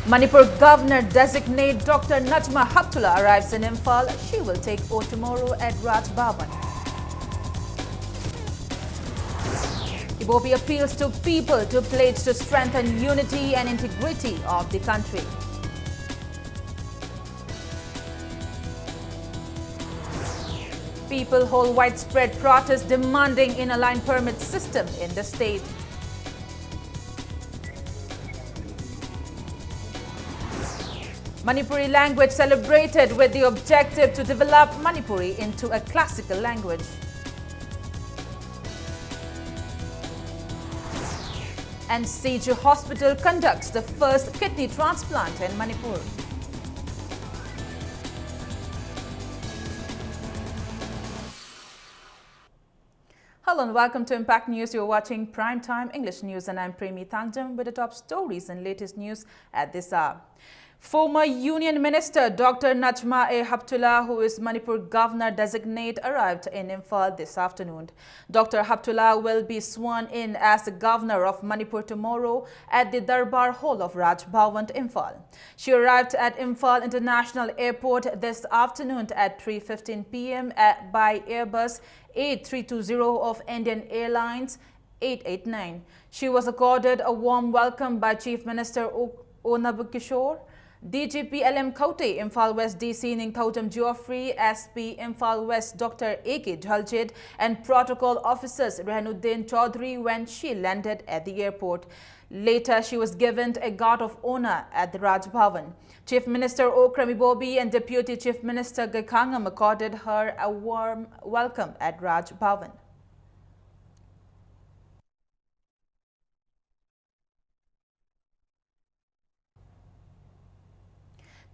Manipur Governor-designate Dr. Najma Heptullah arrives in Imphal. She will take oath tomorrow at Raj Bhavan. Ibobi appeals to people to pledge to strengthen unity and integrity of the country. People hold widespread protests demanding inner-line permit system in the state. Manipuri language celebrated with the objective to develop Manipuri into a classical language. And Siju Hospital conducts the first kidney transplant in Manipur. Hello and welcome to Impact News. You're watching Primetime English News and I'm Premi Thangjam with the top stories and latest news at this hour. Former Union Minister Dr. Najma Heptullah, who is Manipur Governor-designate, arrived in Imphal this afternoon. Dr. Heptullah will be sworn in as the Governor of Manipur tomorrow at the Darbar Hall of Raj Bhavan, Imphal. She arrived at Imphal International Airport this afternoon at 3:15 p.m. by Airbus A320 of Indian Airlines 889. She was accorded a warm welcome by Chief Minister O. Nabakishore, DGP LM Kaute, Imphal West DC Ningthautam Geoffrey, SP Imphal West Dr. A.K. Jhaljit and protocol officers Rehanuddin Chaudhary when she landed at the airport. Later, she was given a guard of honor at the Raj Bhavan. Chief Minister Okram Ibobi and Deputy Chief Minister Gaikhangam accorded her a warm welcome at Raj Bhavan.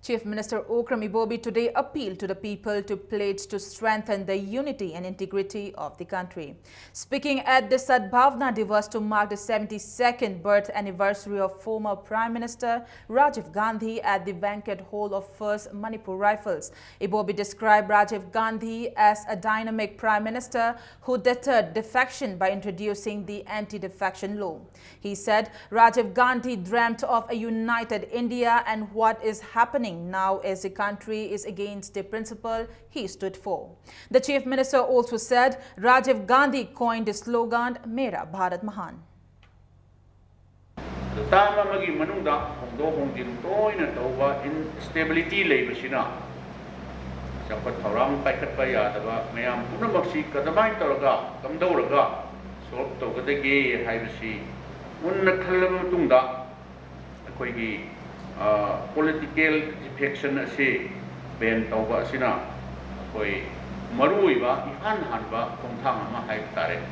Chief Minister Okram Ibobi today appealed to the people to pledge to strengthen the unity and integrity of the country. Speaking at the Sadbhavna Divas to mark the 72nd birth anniversary of former Prime Minister Rajiv Gandhi at the banquet hall of 1st Manipur Rifles, Ibobi described Rajiv Gandhi as a dynamic Prime Minister who deterred defection by introducing the anti-defection law. He said Rajiv Gandhi dreamt of a united India, and what is happening now as the country is against the principle he stood for. The Chief Minister also said Rajiv Gandhi coined the slogan Mera Bharat Mahan. Instability leibasina chapat thorang paikat pa yadaba mayam punamaksi kadamai toraga kamdauraga solve togadage haibasi unna khallam tungda akoigi political defection ase ban tawba asina akoi maruiba ihan hanba khongthang ama haib tare.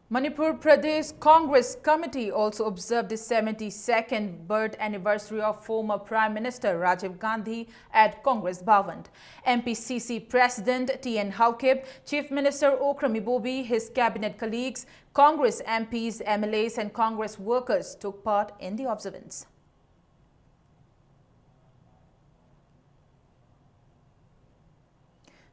Manipur Pradesh Congress Committee also observed the 72nd birth anniversary of former Prime Minister Rajiv Gandhi at Congress Bhavan. MPCC President T.N. Haukip, Chief Minister Okram Ibobi, his cabinet colleagues, Congress MPs, MLAs and Congress workers took part in the observance.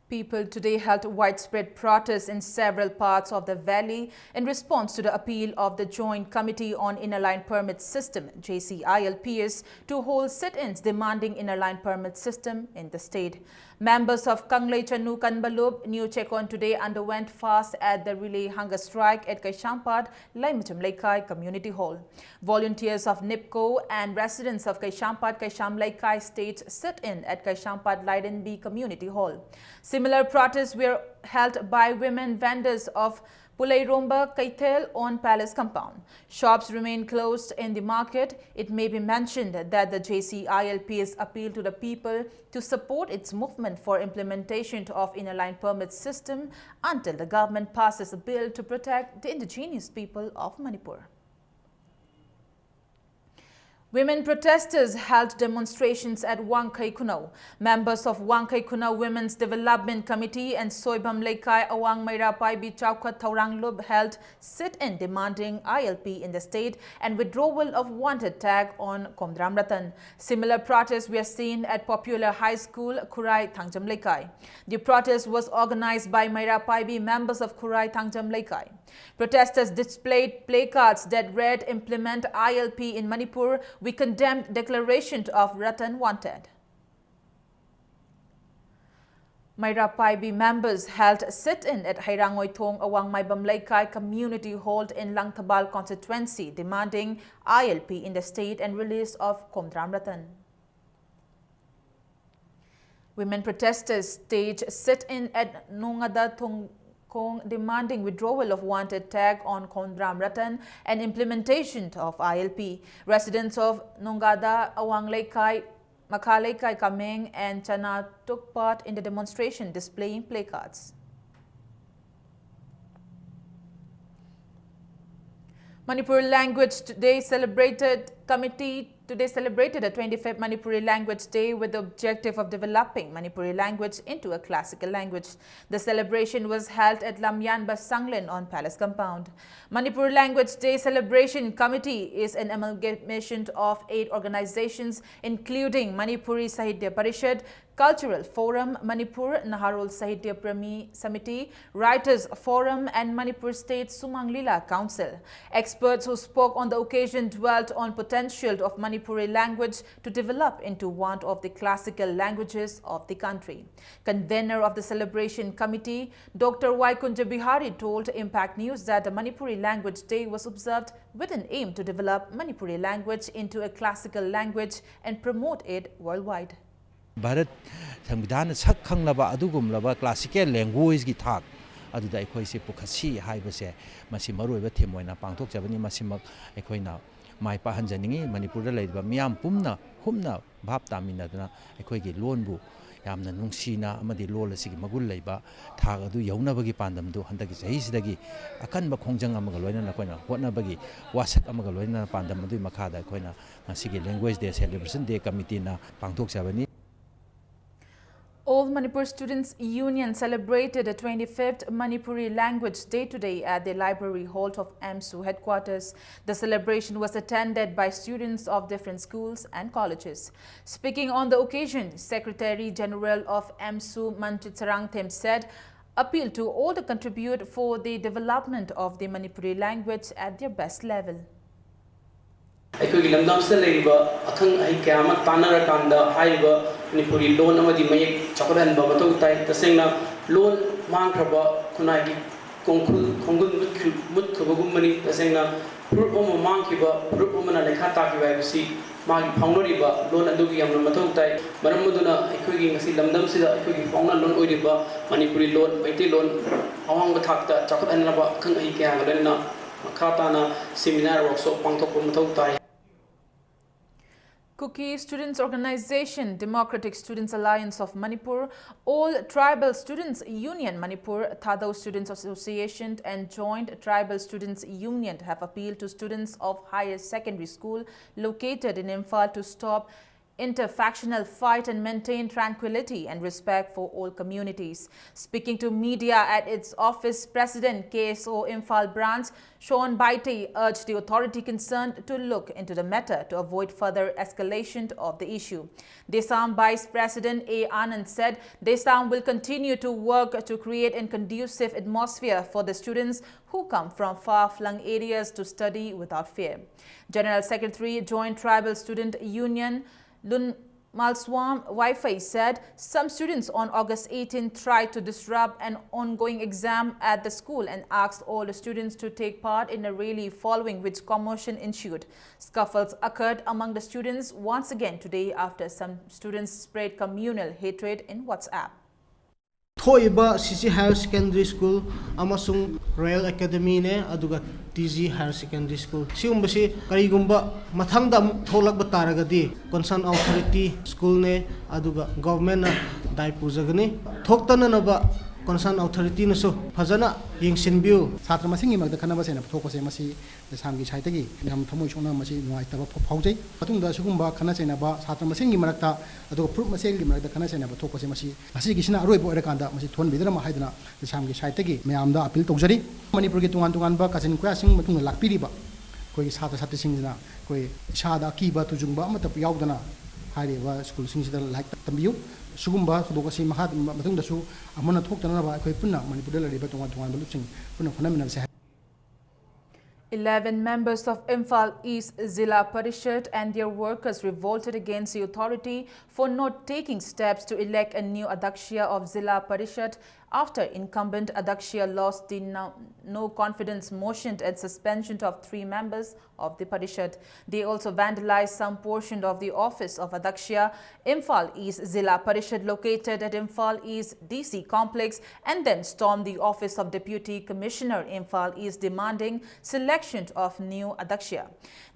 People today held widespread protests in several parts of the valley in response to the appeal of the Joint Committee on Inner-Line Permit System, JCILPS, to hold sit-ins demanding inner-line permit system in the state. Members of Kanglei Channu Kanbalub, New Chekon today underwent fast at the relay hunger strike at Kaishampad, Laimacham Laikai Community Hall. Volunteers of NIPCO and residents of Kaishampad, Kaisham Laikai staged sit-in at Kaishampad Laidenby Community Hall. Similar protests were held by women vendors of Pulairomba Kaithel on Palace Compound. Shops remain closed in the market. It may be mentioned that the JCILPS appealed to the people to support its movement for implementation of inner-line permit system until the government passes a bill to protect the indigenous people of Manipur. Women protesters held demonstrations at Wangkai Kunau. Members of Wangkai Kunau Women's Development Committee and Soibam Laikai Awang Mairapai Bichaukat Tauranglub held sit-in demanding ILP in the state and withdrawal of wanted tag on Komdram Ratan. Similar protests were seen at Popular High School, Kurai Thangjam Laikai. The protest was organized by Mairapai members of Kurai Thangjam Laikai. Protesters displayed placards that read, "Implement ILP in Manipur. We condemn declaration of Ratan wanted." Maira Paibi members held a sit-in at Hairangoi Thong Awang Maibam Laikai Community Hall in Langtabal constituency, demanding ILP in the state and release of Komdram Ratan. Women protesters staged a sit-in at Nongada Thongkong, demanding withdrawal of wanted tag on Komdram Ratan and implementation of ILP. Residents of Nongada, Awang Laikai, Makalaikai Kameng and Chana took part in the demonstration, displaying placards. Manipuri Language Day Committee today celebrated the 25th Manipuri Language Day with the objective of developing Manipuri language into a classical language. The celebration was held at Lamyanba Sanglen on Palace Compound. Manipuri Language Day Celebration Committee is an amalgamation of 8 organizations including Manipuri Sahitya Parishad, Cultural Forum, Manipur Naharol Sahitya Premi Samiti, Writers Forum and Manipur State Sumang Lila Council. Experts who spoke on the occasion dwelt on potential of Manipuri language to develop into one of the classical languages of the country. Convener of the celebration committee, Dr. Vaikunja Bihari told Impact News that the Manipuri Language Day was observed with an aim to develop Manipuri language into a classical language and promote it worldwide. Bharat Samvidhana sak khanglaba adugumlaba classical language gi thak aduda ekhoi se pukhasi haibase masi maroiba them oina pangthok jabani masimak ekhoina mai pa hanjaningi Manipur da leiba miyam pumna humna bhap taminaduna ekhoi gi lonbu yamna nungsina amadi lol asigi magul leiba thak adu yaunabagi pandamdu handagi sahisidagi akanba khongjang amaga loina na koina hotnabagi wasak amaga loina pandam adu makhada koina ngasigi language day celebration day committee na pangthok jabani. All Manipur Students' Union celebrated the 25th Manipuri Language Day today at the Library Hall of AMSU headquarters. The celebration was attended by students of different schools and colleges. Speaking on the occasion, Secretary General of AMSU Manchit Sarangthem said, appeal to all to contribute for the development of the Manipuri language at their best level. ꯑꯩꯈꯣꯏꯒꯤ ꯂꯝꯗꯝꯁꯤꯗ ꯂꯩꯔꯤꯕ ꯑꯈꯪ ꯑꯍꯩ ꯀꯌꯥ ꯑꯃ ꯇꯥꯟꯅꯔꯀꯥꯟꯗ ꯍꯥꯏꯔꯤꯕ ꯃꯅꯤꯄꯨꯔꯤ ꯂꯣꯟ ꯑꯃꯗꯤ ꯃꯌꯦꯛ ꯆꯥꯎꯈꯠꯍꯟꯕ ꯃꯊꯧ ꯇꯥꯏ ꯇꯁꯦꯡꯅ ꯂꯣꯟ ꯃꯥꯡꯈ꯭ꯔꯕ ꯈꯨꯟꯅꯥꯏꯒꯤ ꯈꯣꯡꯒꯨꯟ ꯃꯨꯠꯈ꯭ꯔꯕꯒꯨꯝꯕꯅꯤ ꯇꯁꯦꯡꯅ ꯐꯨꯔꯨꯞ ꯑꯃ ꯃꯥꯡꯈꯤꯕ ꯐꯨꯔꯨꯞ ꯑꯃꯅ ꯂꯩꯈꯥ ꯇꯥꯈꯤꯕ ꯍꯥꯏꯕꯁꯤ ꯃꯥꯒꯤ ꯐꯥꯎꯅꯔꯤꯕ ꯂꯣꯟ ꯑꯗꯨꯒꯤ ꯌꯥꯝꯅ ꯃꯊꯧ ꯇꯥꯏ ꯃꯔꯝ ꯑꯗꯨꯅ ꯑꯩꯈꯣꯏꯒꯤ ꯉꯁꯤ ꯂꯝꯗꯝꯁꯤꯗ ꯑꯩꯈꯣꯏꯒꯤ ꯐꯥꯎꯅ ꯂꯣꯟ ꯑꯣꯏꯔꯤꯕ ꯃꯅꯤꯄꯨꯔꯤ ꯂꯣꯟ ꯃꯩꯇꯩꯂꯣꯟ ꯑꯋꯥꯡꯕ ꯊꯥꯛꯇ ꯆꯥꯎꯈꯠꯍꯟꯅꯕ ꯑꯈꯪ ꯑꯍꯩ ꯀꯌꯥꯒ ꯂꯣꯏꯅꯅ ꯃꯈꯥ ꯇꯥꯅ ꯁꯦꯃꯤꯅꯥꯔ ꯋꯥꯔꯛꯁꯣꯞ ꯄꯥꯡꯊꯣꯛꯄ ꯃꯊꯧ ꯇꯥꯏ. Kuki Students Organization, Democratic Students Alliance of Manipur, All Tribal Students Union Manipur, Thadao Students Association and Joint Tribal Students Union have appealed to students of higher secondary school located in Imphal to stop interfactional fight and maintain tranquility and respect for all communities. Speaking to media at its office, President KSO Imphal branch Sean Baite urged the authority concerned to look into the matter to avoid further escalation of the issue. Desam Vice President A. Anand said Desam will continue to work to create a conducive atmosphere for the students who come from far-flung areas to study without fear. General Secretary, Joint Tribal Student Union Lun Malswam Wi-Fi said some students on August 18 tried to disrupt an ongoing exam at the school and asked all the students to take part in a rally, following which commotion ensued. Scuffles occurred among the students once again today after some students spread communal hatred in WhatsApp. Thoiba CC Higher Secondary School amasung Royal Academy ne aduga TG Higher Secondary School siumbasi karigumba mathangda tholak bataragadi concerned authority school ne aduga government na dai pujagani thoktana naba concerned authority na so phajana yengsinbiu satra masingi magda khanaba sena thokose masi samgi chaitagi yam thamoi chona masi nuai taba phaujai patungda sugumba khana chena ba satra masingi marakta aduga proof masingi marakta khana chena ba thokose masi masi gisina aroi bo erakanda masi thon bidra ma haidana samgi chaitagi mayamda appeal tawjari manipur gi tungan tungan ba kasin kwa sing matung lakpiri ba koi satra satra singina koi shada kiba tujungba amata yaudana hariba school singida like tambiu sugumba khudokasi mahatunda su amana thoktanaba koi punna manipur la riba tungan tungan baluching punna khonamina se 11 members of Imphal East Zilla Parishad and their workers revolted against the authority for not taking steps to elect a new Adakshya of Zilla Parishad after incumbent Adakshya lost the no confidence motion and suspension of 3 members of the Parishad. They also vandalized some portion of the office of Adakshya Imphal East Zilla Parishad located at Imphal East DC complex and then stormed the office of Deputy Commissioner Imphal East demanding selection of new Adakshya.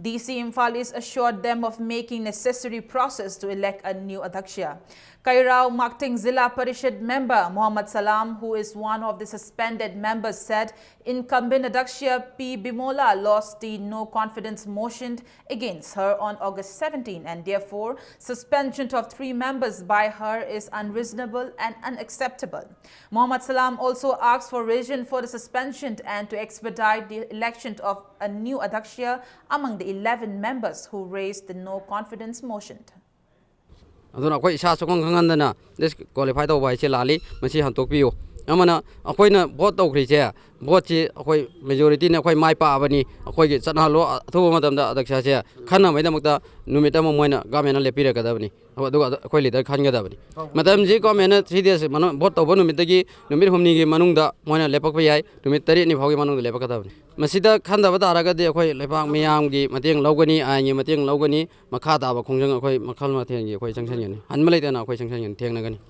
DC Imphal East assured them of making necessary process to elect a new Adakshya. Kairao Makting Zilla Parishad member Muhammad Salam, who is one of the suspended members, said incumbent Adakshya P. Bimola lost the no confidence motion against her on August 17 and therefore suspension of 3 members by her is unreasonable and unacceptable. Muhammad Salam also asked for reason for the suspension and to expedite the election of a new Adakshya among the 11 members who raised the no confidence motion. aduna koi isa sokong khangandana this qualify to bai che lali masi hantok piu amana akoina vote to khri che vote chi akoi majority ne akoi mai pa bani akoi gi chana lo thu madam da adaksha che khana mai da makta numita mo moina gamena lepira ka da bani aduga akoi leader khan ga da bani madam ji comment serious mano vote to bonu mitagi numit humni gi manung da moina lepak pa yai numit tari ni bhaugi manung da lepak ka da bani masida khanda ba tara ga de akoi lepak miyam gi mateng logani ai mateng logani makha da ba khongjang akoi makhal ma theng gi akoi changsan yani anmalai da na akoi changsan yani theng na gani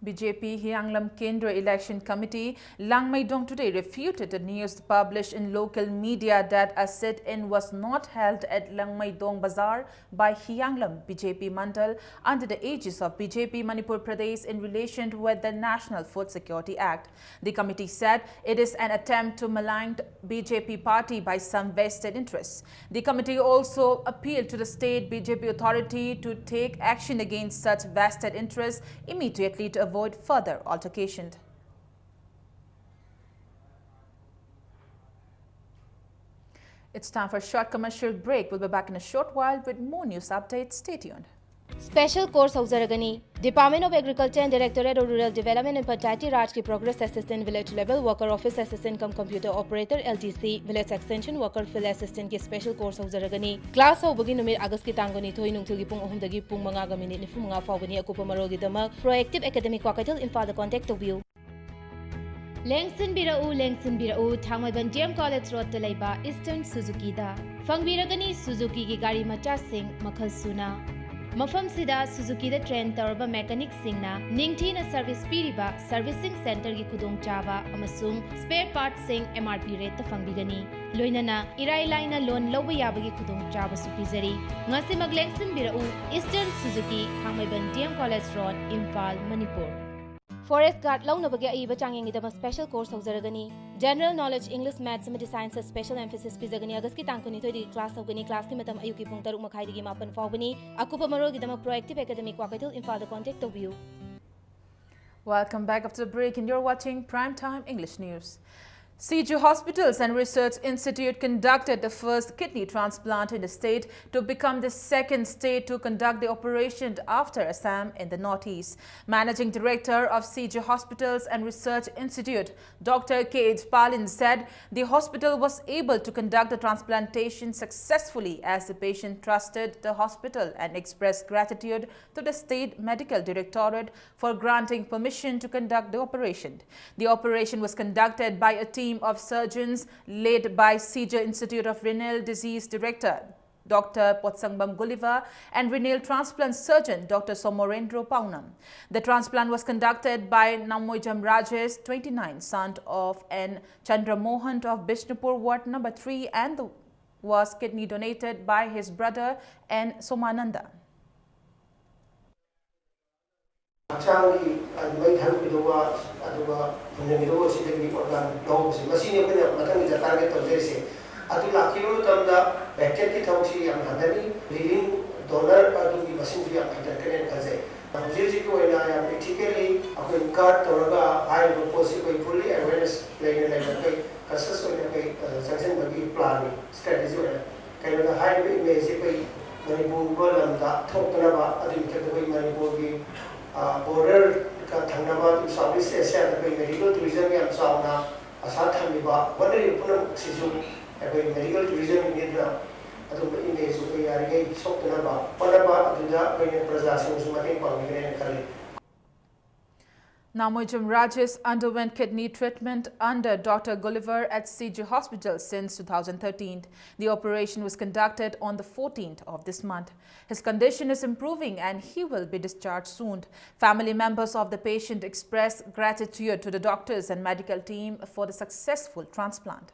BJP Hyanglam Kendra Election Committee Langmaidong today refuted the news published in local media that a sit-in was not held at Langmaidong Bazaar by Hyanglam BJP Mandal under the aegis of BJP Manipur Pradesh in relation with the National Food Security Act. The committee said it is an attempt to malign BJP party by some vested interests. The committee also appealed to the state BJP authority to take action against such vested interests immediately to avoid further altercation. It's time for a short commercial break. We'll be back in a short while with more news updates. Stay tuned. Special course Hauzaragani. Department of Agriculture and Directorate of Rural Development and Panchayati Raj ki Progress Assistant Village Level Worker Office Assistant cum Computer Operator LTC Village Extension Worker Field Assistant ki Special course Hauzaragani. Class Haubagi numit August ki tangani thoi nungthil gi pung 3 dagi pung 5 ga minute 9 faubani akupa marol gi damak Proactive Academic Wakatil Imphal da contact tobiu. Lengsin birau Thangmaiban DM College Road ta leiba Eastern Suzuki da. Fangbiragani Suzuki gi gari macha sing makhal suna. Mafam sida Suzuki da train tarba mechanic singna ningthina service piriba servicing center gi khudong chaba amasung spare parts sing MRP rate ta fangbigani loinana irai laina loan loba yabagi khudong chaba su pizari ngasi maglengsin birau Eastern Suzuki Thangmaiban DM College Road Imphal Manipur. Forest Guard launabagi aiba changyang idama special course hauzaragani. General knowledge English maths and science special emphasis pizagani August ki tangkuni thoi class haugani class ki matam ayuki pung 3 makhai digi mapan faubani akupa marol gidama Proactive Academic Wakatil Imphal da contact tobiu. Welcome back after the break and you're watching Primetime English News. CG Hospitals and Research Institute conducted the first kidney transplant in the state to become the second state to conduct the operation after Assam in the northeast. Managing Director of CG Hospitals and Research Institute, Dr. K.H. Palin said the hospital was able to conduct the transplantation successfully as the patient trusted the hospital and expressed gratitude to the State Medical Directorate for granting permission to conduct the operation. The operation was conducted by a team of surgeons led by CG Institute of Renal Disease Director Dr. Potsangbam Gulliver and renal transplant surgeon Dr. Somorendro Paunam. The transplant was conducted by Namoijam Rajesh, 29, son of N. Chandra Mohan of Bishnupur Ward number 3 and was kidney donated by his brother N. Somananda. border ka thangnaba to Southeast Asia da kai medical tourism yam chauna ꯑꯁꯥ ꯊꯝꯂꯤꯕ ꯍꯣꯠꯅꯔꯤꯕ ꯄꯨꯝꯅꯃꯛꯁꯤꯁꯨ ꯑꯩꯈꯣꯏ medical tourism ꯌꯨꯅꯤꯌꯟꯅ ꯑꯗꯨꯝꯕ image ꯑꯩꯈꯣꯏ ꯌꯥꯔꯤꯉꯩ ꯁꯣꯛꯇꯅꯕ ꯍꯣꯠꯅꯕ ꯑꯗꯨꯗ ꯑꯩꯈꯣꯏꯅ प्रꯖꯥꯁꯤꯡꯁꯨ ꯃꯇꯦꯡ ꯄꯥꯡꯕꯤꯒꯅꯦꯅ ꯈꯜꯂꯤ. Namoicham Rajesh underwent kidney treatment under Dr. Gulliver at CG Hospital since 2013. The operation was conducted on the 14th of this month. His condition is improving and he will be discharged soon. Family members of the patient express gratitude to the doctors and medical team for the successful transplant.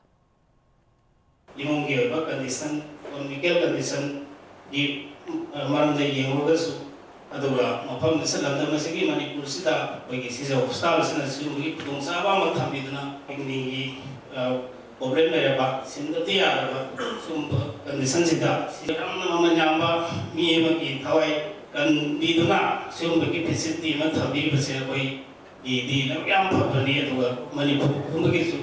Condition, medical condition, aduga mafam na sa lamdam na sige Manipur sida pagi sisa hostal sa nasulugi kung sa ba magtambidna pagningi problem na ba sindati ya ba sum condition sida siram na mamanyamba mi magi thawai kan biduna sum bagi facility ma thabi base koi di na yam phabani aduga Manipur kumagi su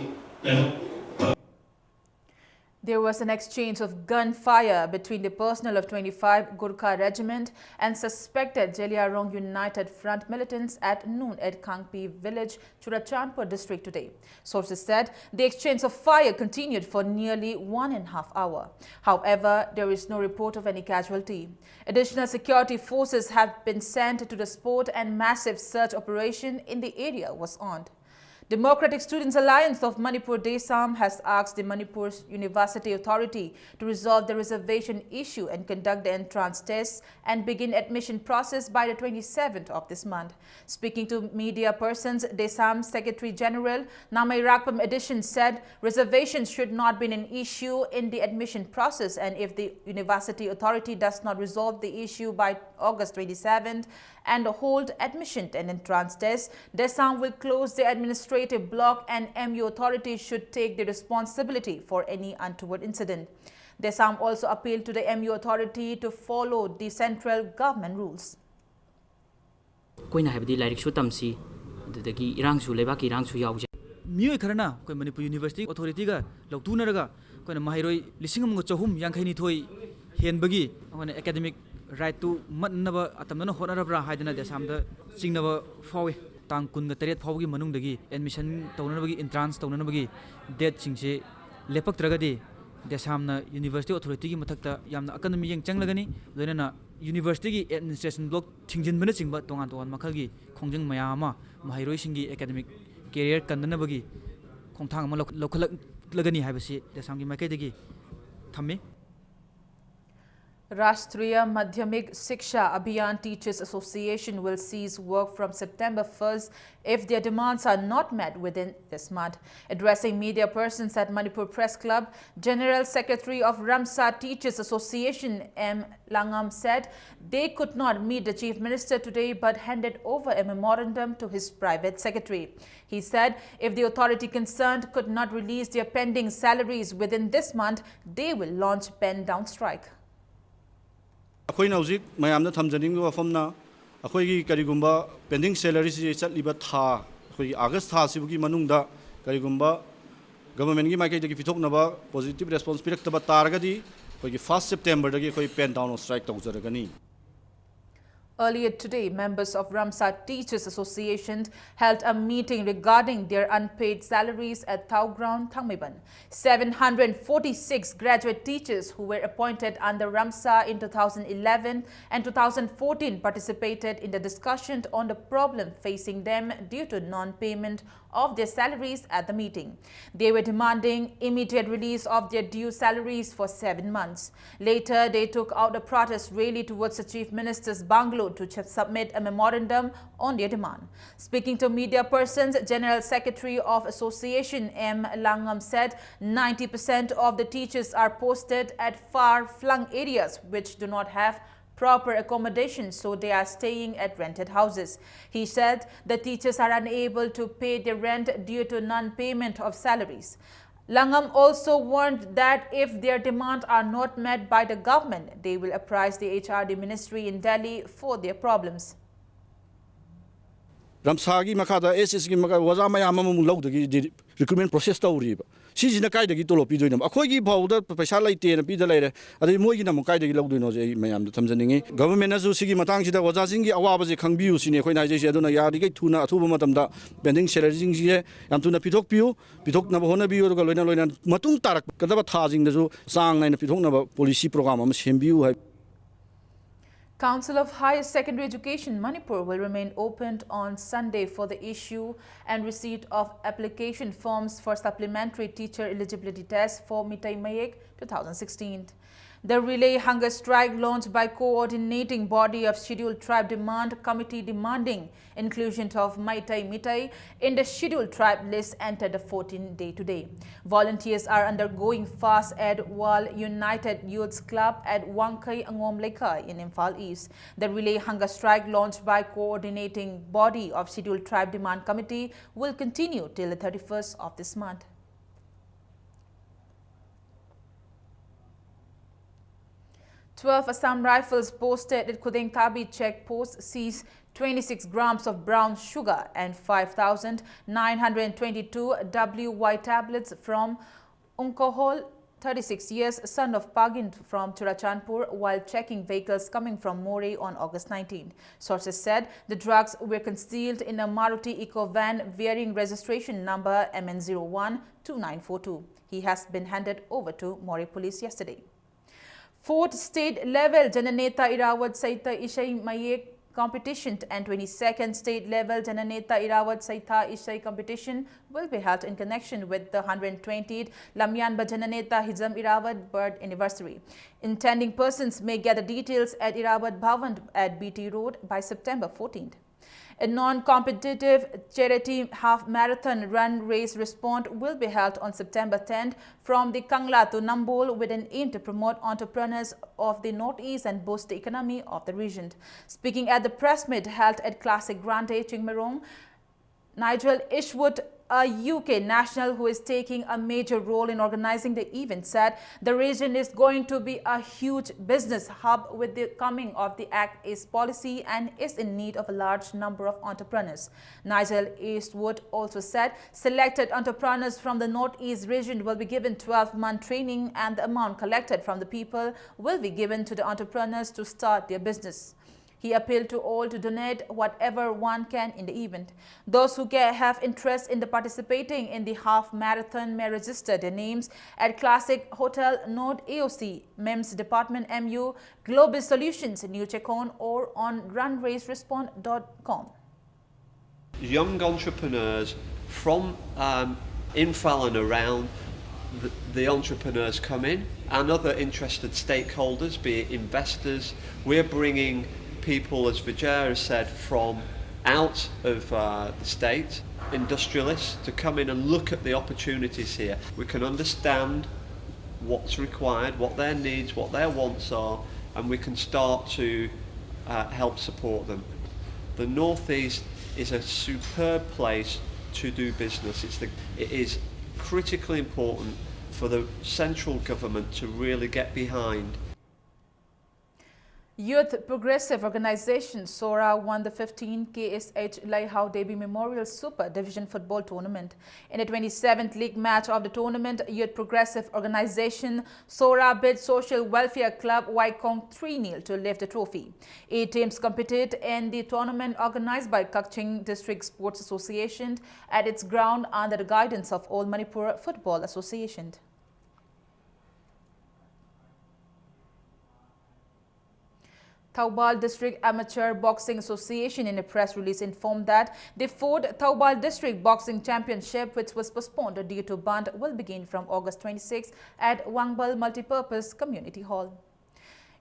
There was an exchange of gunfire between the personnel of 25 Gurkha Regiment and suspected Jeliarong United Front militants at noon at Kangpi village, Churachandpur district today. Sources said the exchange of fire continued for nearly 1.5 hours. However, there is no report of any casualty. Additional security forces have been sent to the spot and massive search operation in the area was on. Democratic Students Alliance of Manipur DESAM has asked the Manipur University Authority to resolve the reservation issue and conduct the entrance tests and begin admission process by the 27th of this month. Speaking to media persons, DESAM Secretary General Namai Rakpam Edition said reservations should not be an issue in the admission process, and if the University Authority does not resolve the issue by August 27th and hold admission and entrance tests, DESAM will close the administrative block and MU authority should take the responsibility for any untoward incident. DESAM also appealed to the MU authority to follow the central government rules. Koina habdi lairik su tamsi dagi irang su leba ki irang su yauje mioi kharana koi Manipur University authority ga loktunaraga koina mahiroi lisingam ngo chahum yangkhaini thoi henbagi amane academic right to matnaba atamna honarabra haidana DESAM da singnaba fawe tang kun ga teret fawgi manung dagi admission tawnanabagi entrance tawnanabagi date singse lepak tragadi DESAM na University authority gi mathakta yamna academy yang changlagani loinana University gi administration block thingjin bana chingba tongan tongan makhalgi khongjang mayama mahairoi singi academic career kandanabagi khongthang ama lokhalak lagani haibasi DESAM gi makai dagi thammi. Rashtriya Madhyamik Shiksha Abhiyan Teachers Association will cease work from September 1st if their demands are not met within this month. Addressing media persons at Manipur Press Club, General Secretary of Ramsar Teachers Association M. Langam said they could not meet the Chief Minister today but handed over a memorandum to his private secretary. He said if the authority concerned could not release their pending salaries within this month, they will launch pen down strike. अखोई नौजिक मयामना थमजनिंग वफमना अखोई करिगुंबा pending salary से चटलिबा था अखोई अगस्त था सिबुगी मनुंगदा करिगुंबा government की माइकेदगी पिथोकनबा positive response पिरक्तबा तारगदी अखोई 1 सितंबर दगी अखोई पेन डाउन स्ट्राइक तौजरगनी. Earlier today, members of Ramsar Teachers Association held a meeting regarding their unpaid salaries at Thau Ground, Thangmeiban. 746 graduate teachers who were appointed under Ramsar in 2011 and 2014 participated in the discussion on the problem facing them due to non-payment of their salaries at the meeting. They were demanding immediate release of their due salaries for 7 months. Later, they took out a protest rally towards the Chief Minister's bungalow to submit a memorandum on their demand. Speaking to media persons, General Secretary of Association M. Langam said 90% of the teachers are posted at far-flung areas which do not have proper accommodation, so they are staying at rented houses. He said the teachers are unable to pay their rent due to non-payment of salaries. Langam also warned that if their demands are not met by the government, they will apprise the HRD ministry in Delhi for their problems. Ramsar gi makada SS gi makada waza mayam amum lawdagi recruitment process tawriba ꯁꯤꯁꯤꯅ ꯀꯥꯏꯗꯒꯤ ꯇꯣꯂꯣꯞ ꯄꯤꯗꯣꯏꯅꯣ ꯑꯩꯈꯣꯏꯒꯤ ꯐꯥꯎꯗ ꯄꯩꯁꯥ ꯂꯩꯇꯦꯅ ꯄꯤꯗ ꯂꯩꯔꯦ ꯑꯗꯩ ꯃꯣꯏꯒꯤꯅ ꯑꯃꯨꯛ ꯀꯥꯏꯗꯒꯤ ꯂꯧꯗꯣꯏꯅꯣꯁꯦ ꯑꯩ ꯃꯌꯥꯝꯗ ꯊꯝꯖꯅꯤꯡꯉꯤ ꯒꯕꯔꯟꯃꯦꯟꯅꯁꯨ ꯁꯤꯒꯤ ꯃꯇꯥꯡꯁꯤꯗ ꯑꯣꯖꯥꯁꯤꯡꯒꯤ ꯑꯋꯥꯕꯁꯦ ꯈꯪꯕꯤꯌꯨ ꯁꯤꯅꯤ ꯑꯩꯈꯣꯏꯅ ꯍꯥꯏꯖꯩꯁꯦ ꯑꯗꯨꯅ ꯌꯥꯔꯤꯈꯩ ꯊꯨꯅ ꯑꯊꯨꯕ ꯃꯇꯝꯗ ꯄꯦꯟꯗꯤꯡ ꯁꯦꯂꯔꯤꯁꯤꯡꯁꯦ ꯌꯥꯝ ꯊꯨꯅ ꯄꯤꯊꯣꯛꯅꯕ ꯍꯣꯠꯅꯕꯤꯌꯨ ꯑꯗꯨꯒ ꯂꯣꯏꯅ ꯃꯇꯨꯡ ꯇꯥꯔꯛꯀꯗꯕ ꯊꯥꯁꯤꯡꯗꯁꯨ ꯆꯥꯡ ꯅꯥꯏꯅ ꯄꯤꯊꯣꯛꯅꯕ ꯄꯣꯂꯤꯁꯤ ꯄ꯭ꯔꯣꯒ꯭ꯔꯥꯝ ꯑꯃ ꯁꯦꯝꯕꯤꯌꯨ ꯍꯥꯏ Council of Higher Secondary Education Manipur will remain opened on Sunday for the issue and receipt of application forms for supplementary teacher eligibility test for Mitai Mayek 2016. The relay hunger strike launched by coordinating body of Scheduled Tribe Demand Committee demanding inclusion of Mitai in the Scheduled Tribe list entered the 14th day today. Volunteers are undergoing fast at Wal United Youths Club at Wangkai Angom Leka in Imphal East. The relay hunger strike launched by coordinating body of Scheduled Tribe Demand Committee will continue till the 31st of this month. Twelve Assam Rifles posted at Kuding Tabi checkpost seized 26 grams of brown sugar and 5,922 WY tablets from Unkohol, 36 years, son of Pagin from Churachandpur, while checking vehicles coming from Moreh on August 19. Sources said the drugs were concealed in a Maruti Eco van bearing registration number MN012942. He has been handed over to Moreh police yesterday. 4th state level Jananeta Irawat Saita Ishai Mayek competition and 22nd state level Jananeta Irawat Saita Ishai competition will be held in connection with the 120th Lamyanba Jananeta Hizam Irawat birth anniversary. Intending persons may get the details at Irawat Bhavan at BT Road by September 14th. A non-competitive charity half-marathon run race response will be held on September 10th from the Kangla to Nambol with an aim to promote entrepreneurs of the Northeast and boost the economy of the region. Speaking at the press meet held at Classic Grande Chingmerong, Nigel Ishwood, a UK national who is taking a major role in organizing the event, said the region is going to be a huge business hub with the coming of the Act East policy and is in need of a large number of entrepreneurs. Nigel Eastwood also said selected entrepreneurs from the Northeast region will be given 12-month training and the amount collected from the people will be given to the entrepreneurs to start their business. He appealed to all to donate whatever one can in the event. Those who have interest in participating in the half marathon may register their names at Classic Hotel Nord AOC, MEMS Department MU, Global Solutions New Chekon or on runracerespond.com. Young entrepreneurs from Imphal and around, the entrepreneurs come in and other interested stakeholders, be it investors. We're bringing people, as Vijay has said, from out of the state, industrialists, to come in and look at the opportunities here. We can understand what's required, what their needs, what their wants are, and we can start to help support them. The Northeast is a superb place to do business. It is critically important for the central government to really get behind. Youth Progressive Organization SORA won the 15 KSH Laihau Devi Memorial Super Division Football Tournament. In the 27th league match of the tournament, Youth Progressive Organization SORA beat Social Welfare Club Waikong 3-0 to lift the trophy. 8 teams competed in the tournament organized by Kakching District Sports Association at its ground under the guidance of All Manipur Football Association. Thoubal District Amateur Boxing Association in a press release informed that the 4th Thoubal District Boxing Championship, which was postponed due to band, will begin from August 26 at Wangbal Multipurpose Community Hall.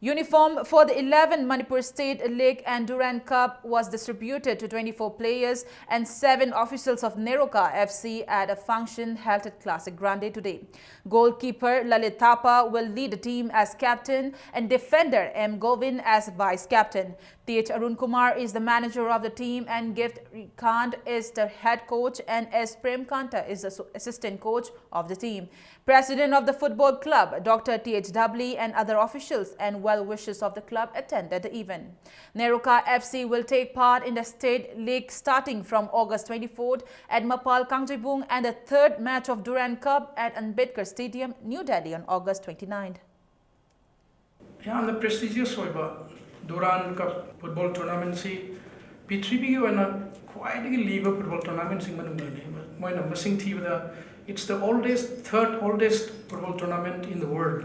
Uniform for the 11th Manipur State League and Durand Cup was distributed to 24 players and 7 officials of Neroka FC at a function held at Classic Grande today. Goalkeeper Lalit Thapa will lead the team as captain and defender M. Govin as vice captain. T.H. Arun Kumar is the manager of the team and Gift Kant is the head coach and S. Prem Kanta is the assistant coach of the team. President of the football club, Dr. T.H. Dubli and other officials and well-wishers of the club attended the event. Neroka FC will take part in the State League starting from August 24th at Mapal Kangjibung and the third match of Durand Cup at Ambedkar Stadium, New Delhi on August 29th. The prestigious Durand Cup football tournament P3B quite a football tournament it's the third oldest football tournament in the world.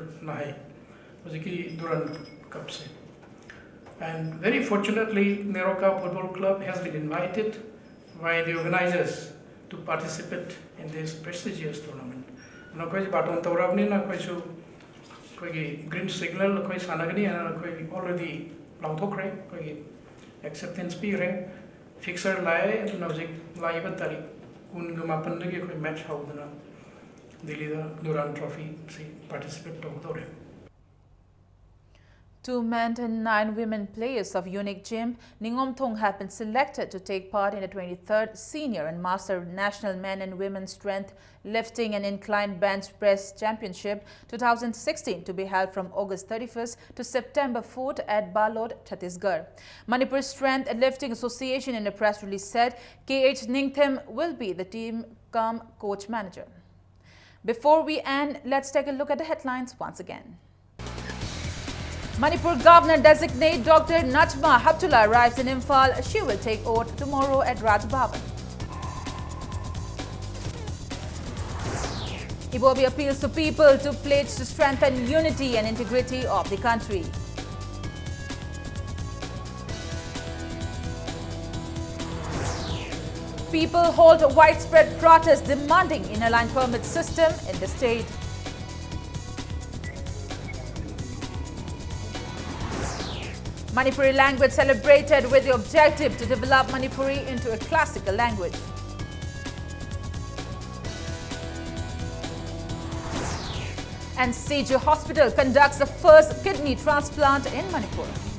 Durand Cup. And very fortunately, Neroka Football Club has been invited by the organizers to participate in this prestigious tournament. Green signal already acceptance fixer match Durand Trophy participate. Two men and 9 women players of Unique Gym, Ningom Thong have been selected to take part in the 23rd Senior and Master National Men and Women Strength Lifting and Incline Bench Press Championship 2016 to be held from August 31st to September 4th at Balod, Chhattisgarh. Manipur Strength and Lifting Association in a press release said KH Ningthem will be the team coach manager. Before we end, let's take a look at the headlines once again. Manipur Governor-designate Dr. Najma Heptullah arrives in Imphal. She will take oath tomorrow at Raj Bhavan. Ibobi appeals to people to pledge to strengthen unity and integrity of the country. People hold a widespread protest demanding inner-line permit system in the state. Manipuri language celebrated with the objective to develop Manipuri into a classical language. And CG Hospital conducts the first kidney transplant in Manipur.